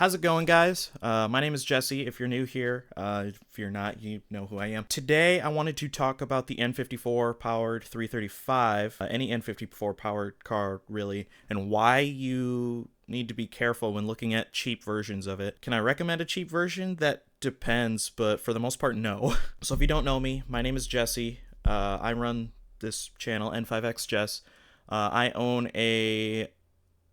How's it going, guys? My name is Jesse. If you're new here, if you're not, you know who I am. Today, I wanted to talk about the N54 powered 335, any N54 powered car, really, and why you need to be careful when looking at cheap versions of it. Can I recommend a cheap version? That depends, but for the most part, no. So if you don't know me, my name is Jesse. I run this channel, N5X Jess. I own a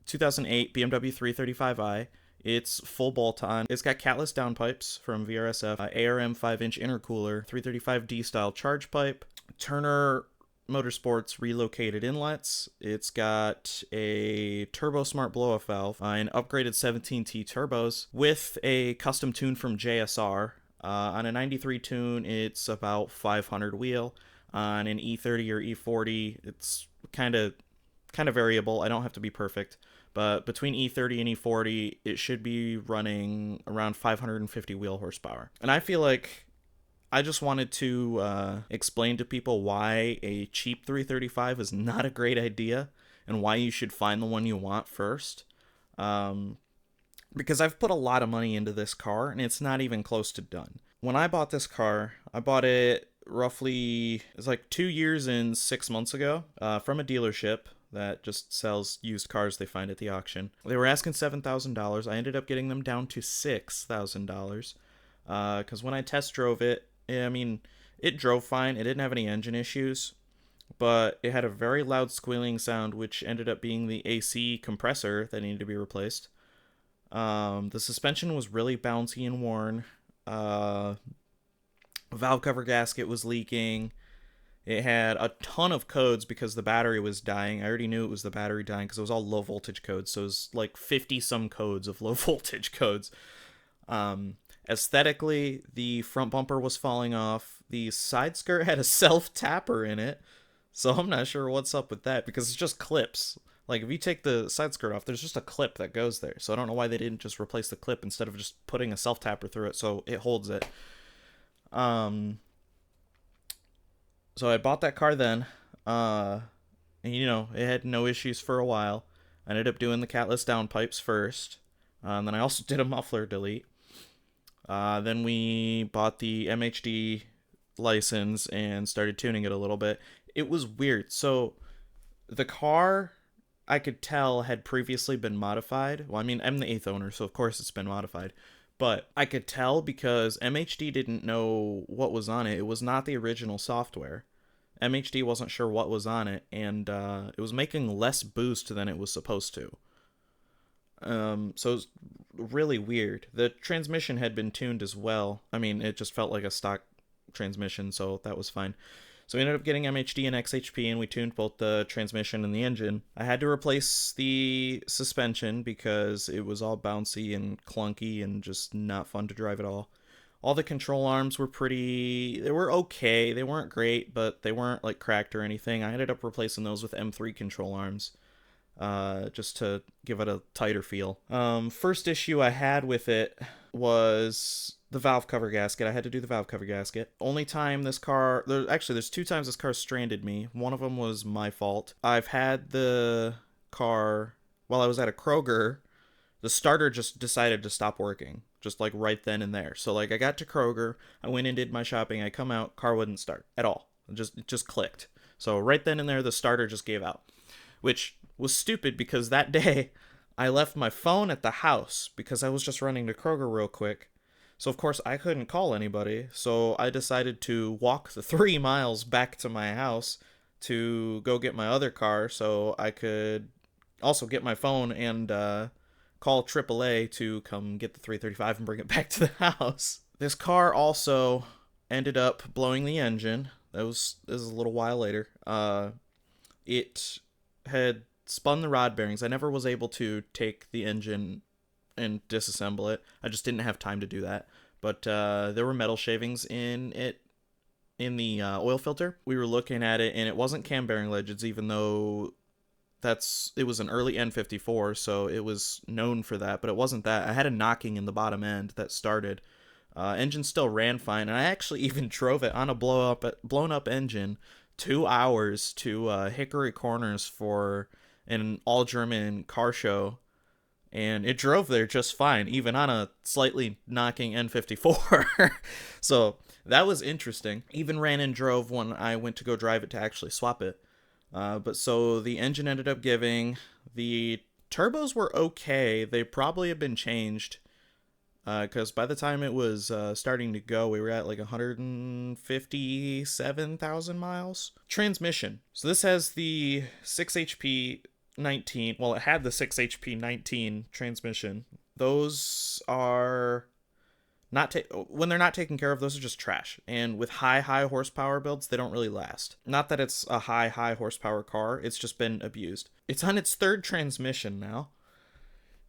2008 BMW 335i. It's full bolt-on. It's got catless downpipes from VRSF, ARM 5-inch intercooler, 335D style charge pipe, Turner Motorsports relocated inlets. It's got a Turbo Smart blow-off valve, and upgraded 17T turbos with a custom tune from JSR. On a 93 tune, it's about 500 wheel. On an E30 or E40, it's kind of variable. I don't have to be perfect. But between E30 and E40, it should be running around 550 wheel horsepower. And I feel like I just wanted to explain to people why a cheap 335 is not a great idea and why you should find the one you want first. Because I've put a lot of money into this car and it's not even close to done. When I bought this car, I bought it roughly, it's like 2 years and 6 months ago from a dealership that just sells used cars they find at the auction. They were asking $7,000. I ended up getting them down to $6,000 because when I test drove it, I mean, it drove fine. It didn't have any engine issues, but it had a very loud squealing sound, which ended up being the AC compressor that needed to be replaced. The suspension was really bouncy and worn. Valve cover gasket was leaking. It had a ton of codes because the battery was dying. I already knew it was the battery dying because it was all low voltage codes. So it was like 50 some codes of low voltage codes. Aesthetically, the front bumper was falling off. The side skirt had a self tapper in it. So I'm not sure what's up with that because it's just clips. Like if you take the side skirt off, there's just a clip that goes there. So I don't know why they didn't just replace the clip instead of just putting a self tapper through it so it holds it. So I bought that car then, and it had no issues for a while. I ended up doing the catless downpipes first, and then I also did a muffler delete. Then we bought the MHD license and started tuning it a little bit. It was weird. So the car, I could tell, had previously been modified. Well, I mean, I'm the 8th owner, so of course it's been modified. But I could tell because MHD didn't know what was on it. It was not the original software. MHD wasn't sure what was on it, and it was making less boost than it was supposed to. So it was really weird. The transmission had been tuned as well. I mean, it just felt like a stock transmission, so that was fine. So we ended up getting MHD and XHP, and we tuned both the transmission and the engine. I had to replace the suspension because it was all bouncy and clunky and just not fun to drive at all. All the control arms were they were okay. They weren't great, but they weren't like cracked or anything. I ended up replacing those with M3 control arms just to give it a tighter feel. First issue I had with it was the valve cover gasket. I had to do the valve cover gasket. Only time this car, there's 2 times this car stranded me. One of them was my fault. I've had the car while I was at a Kroger. The starter just decided to stop working, just like right then and there. So like I got to Kroger, I went and did my shopping, I come out, car wouldn't start at all. It just clicked. So right then and there, the starter just gave out, which was stupid because that day I left my phone at the house because I was just running to Kroger real quick. So of course I couldn't call anybody. So I decided to walk the 3 miles back to my house to go get my other car so I could also get my phone and call AAA to come get the 335 and bring it back to the house. This car also ended up blowing the engine. This was a little while later. It had spun the rod bearings. I never was able to take the engine and disassemble it. I just didn't have time to do that. But there were metal shavings in it, in the oil filter. We were looking at it, and it wasn't cam bearing legends, even though it was an early N54, so it was known for that, but it wasn't that. I had a knocking in the bottom end that started. Engine still ran fine, and I actually even drove it on a blown up engine 2 hours to Hickory Corners for an all-German car show and it drove there just fine, even on a slightly knocking N54. So that was interesting. Even ran and drove when I went to go drive it to actually swap it. But so the engine ended up giving. The turbos were okay. They probably have been changed because by the time it was starting to go, we were at like 157,000 miles. Transmission. So this has the 6 HP 19. Well, it had the 6 HP 19 transmission. Those are not when they're not taken care of, those are just trash. And with high horsepower builds, they don't really last. Not that it's a high horsepower car, it's just been abused. It's on its third transmission now.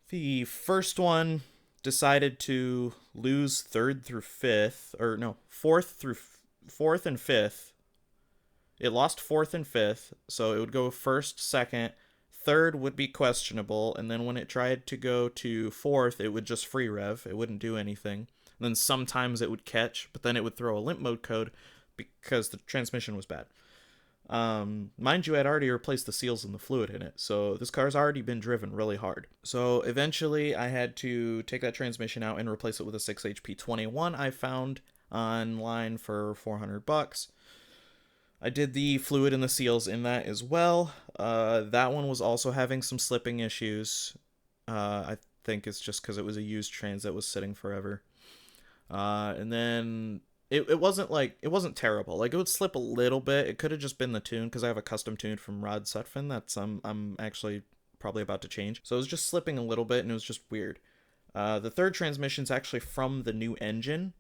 The first one decided to lose fourth and fifth. It lost fourth and fifth, so it would go first, second, third would be questionable, and then when it tried to go to fourth, it would just free rev. It wouldn't do anything. And then sometimes it would catch, but then it would throw a limp mode code because the transmission was bad. Mind you, I'd already replaced the seals and the fluid in it, so this car's already been driven really hard. So eventually I had to take that transmission out and replace it with a 6 HP 21 I found online for $400. I did the fluid and the seals in that as well. That one was also having some slipping issues. I think it's just because it was a used trans that was sitting forever. And then it wasn't terrible. Like, it would slip a little bit. It could have just been the tune, because I have a custom tune from Rod Sutphin that's I'm actually probably about to change. So it was just slipping a little bit, and it was just weird. The third transmission's actually from the new engine.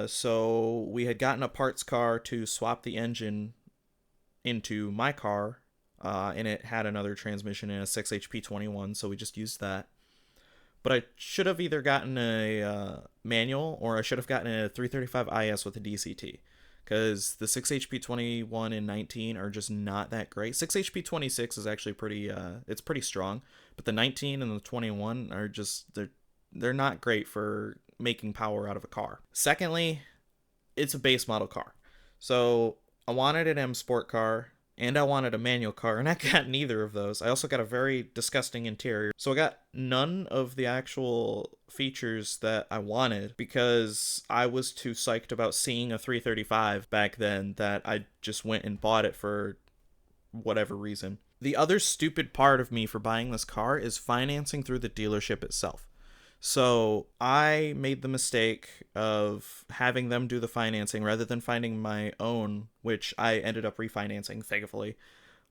So we had gotten a parts car to swap the engine into my car, and it had another transmission and a 6 HP 21, so we just used that. But I should have either gotten a manual, or I should have gotten a 335 IS with a DCT, because the 6 HP 21 and 19 are just not that great. 6 HP 26 is actually it's pretty strong, but the 19 and the 21 are just, they're not great for making power out of a car. Secondly, it's a base model car. So I wanted an M Sport car, and I wanted a manual car, and I got neither of those. I also got a very disgusting interior. So I got none of the actual features that I wanted, because I was too psyched about seeing a 335 back then that I just went and bought it for whatever reason. The other stupid part of me for buying this car is financing through the dealership itself. So I made the mistake of having them do the financing rather than finding my own, which I ended up refinancing, thankfully.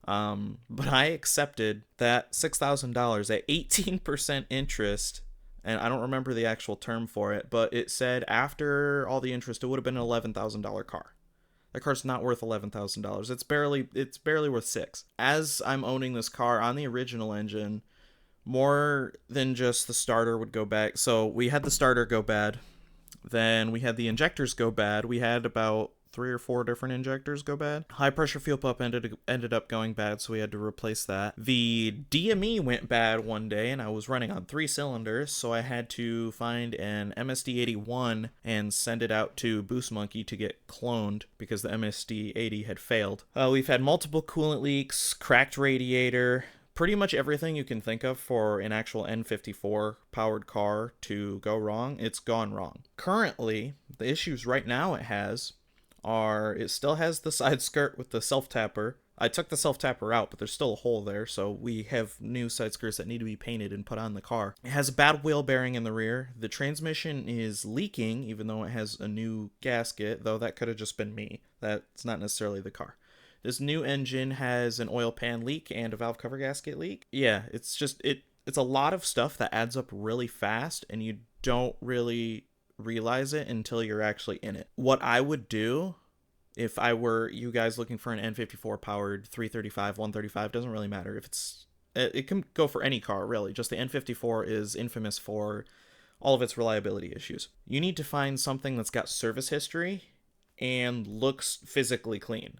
But I accepted that $6,000 at 18% interest, and I don't remember the actual term for it, but it said after all the interest, it would have been an $11,000 car. That car's not worth $11,000. It's barely worth $6,000. As I'm owning this car on the original engine, more than just the starter would go bad. So we had the starter go bad. Then we had the injectors go bad. We had about 3 or 4 different injectors go bad. High pressure fuel pump ended up going bad, so we had to replace that. The DME went bad one day, and I was running on 3 cylinders, so I had to find an MSD81 and send it out to Boost Monkey to get cloned, because the MSD80 had failed. We've had multiple coolant leaks, cracked radiator, pretty much everything you can think of for an actual N54 powered car to go wrong, it's gone wrong. Currently, the issues right now it still has the side skirt with the self-tapper. I took the self-tapper out, but there's still a hole there, so we have new side skirts that need to be painted and put on the car. It has a bad wheel bearing in the rear. The transmission is leaking, even though it has a new gasket, though that could have just been me. That's not necessarily the car. This new engine has an oil pan leak and a valve cover gasket leak. Yeah, it's a lot of stuff that adds up really fast, and you don't really realize it until you're actually in it. What I would do if I were you guys looking for an N54 powered 335, 135, doesn't really matter. It can go for any car, really. Just the N54 is infamous for all of its reliability issues. You need to find something that's got service history and looks physically clean.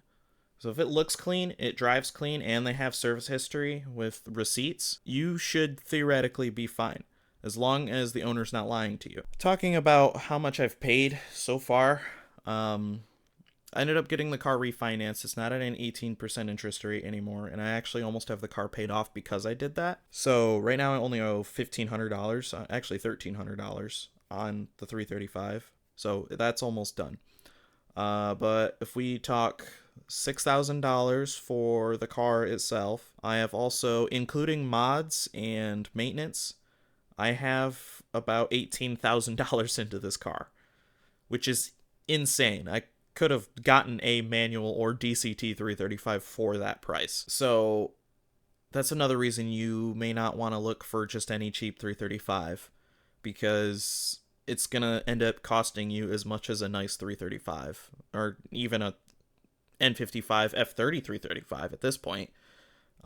So if it looks clean, it drives clean, and they have service history with receipts, you should theoretically be fine, as long as the owner's not lying to you. Talking about how much I've paid so far, I ended up getting the car refinanced. It's not at an 18% interest rate anymore, and I actually almost have the car paid off because I did that. So right now I only owe $1,500, actually $1,300 on the 335. So that's almost done. But if we talk $6,000 for the car itself, I have also, including mods and maintenance, I have about $18,000 into this car, which is insane. I could have gotten a manual or DCT 335 for that price. So that's another reason you may not want to look for just any cheap 335, because it's going to end up costing you as much as a nice 335 or even a N55 F30 335 at this point.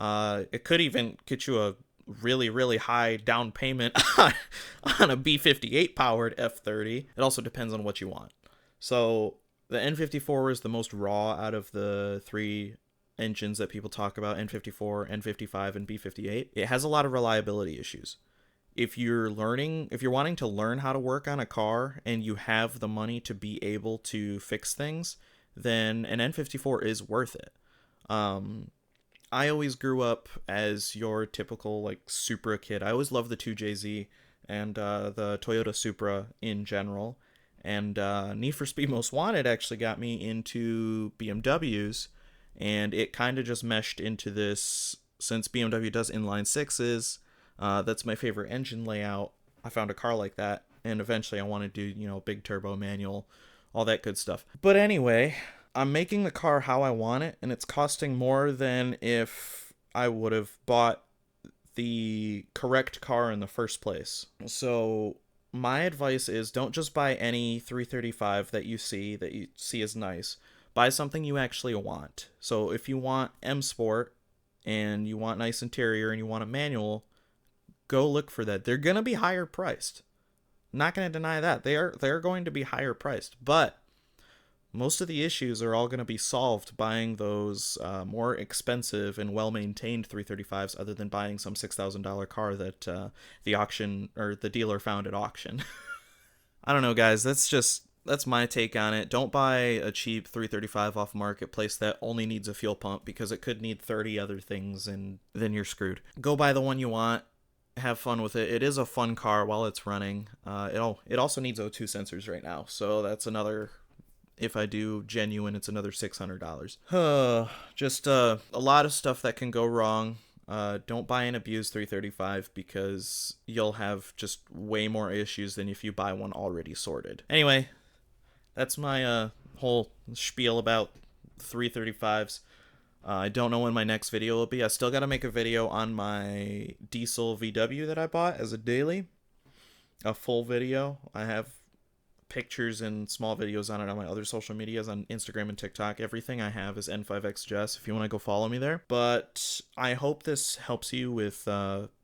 It could even get you a really, really high down payment on a B58 powered F30. It also depends on what you want. So the N54 is the most raw out of the three engines that people talk about: N54, N55, and B58. It has a lot of reliability issues. If you're wanting to learn how to work on a car and you have the money to be able to fix things, then an N54 is worth it. I always grew up as your typical like Supra kid. I always loved the 2JZ and the Toyota Supra in general. And Need for Speed Most Wanted actually got me into BMWs, and it kind of just meshed into this. Since BMW does inline sixes, that's my favorite engine layout. I found a car like that, and eventually I want to do, big turbo manual, all that good stuff. But anyway, I'm making the car how I want it, and it's costing more than if I would have bought the correct car in the first place. So my advice is, don't just buy any 335 that you see is nice. Buy something you actually want. So if you want M Sport and you want nice interior and you want a manual, go look for that. They're going to be higher priced. Not going to deny that. They're going to be higher priced, but most of the issues are all going to be solved buying those more expensive and well-maintained 335s, other than buying some $6,000 car that the auction or the dealer found at auction. I don't know, guys. That's my take on it. Don't buy a cheap 335 off Marketplace that only needs a fuel pump, because it could need 30 other things, and then you're screwed. Go buy the one you want. Have fun with it. It is a fun car while it's running. It also needs O2 sensors right now, so that's another. If I do genuine, it's another $600. Just a lot of stuff that can go wrong. Don't buy an abused 335, because you'll have just way more issues than if you buy one already sorted. Anyway, that's my whole spiel about 335s. I don't know when my next video will be. I still got to make a video on my diesel VW that I bought as a daily. A full video. I have pictures and small videos on it on my other social medias, on Instagram and TikTok. Everything I have is N5XJess if you want to go follow me there. But I hope this helps you with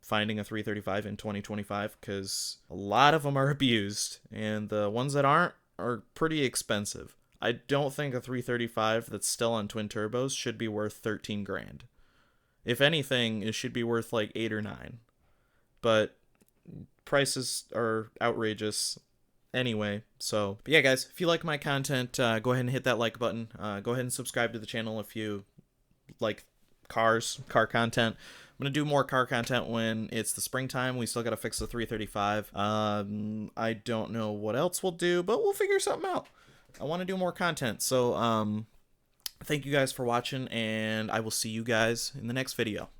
finding a 335 in 2025, because a lot of them are abused, and the ones that aren't are pretty expensive. I don't think a 335 that's still on twin turbos should be worth 13 grand. If anything, it should be worth like 8 or 9. But prices are outrageous anyway. So, but yeah, guys, if you like my content, go ahead and hit that like button. Go ahead and subscribe to the channel if you like car content. I'm going to do more car content when it's the springtime. We still got to fix the 335. I don't know what else we'll do, but we'll figure something out. I want to do more content. So, thank you guys for watching, and I will see you guys in the next video.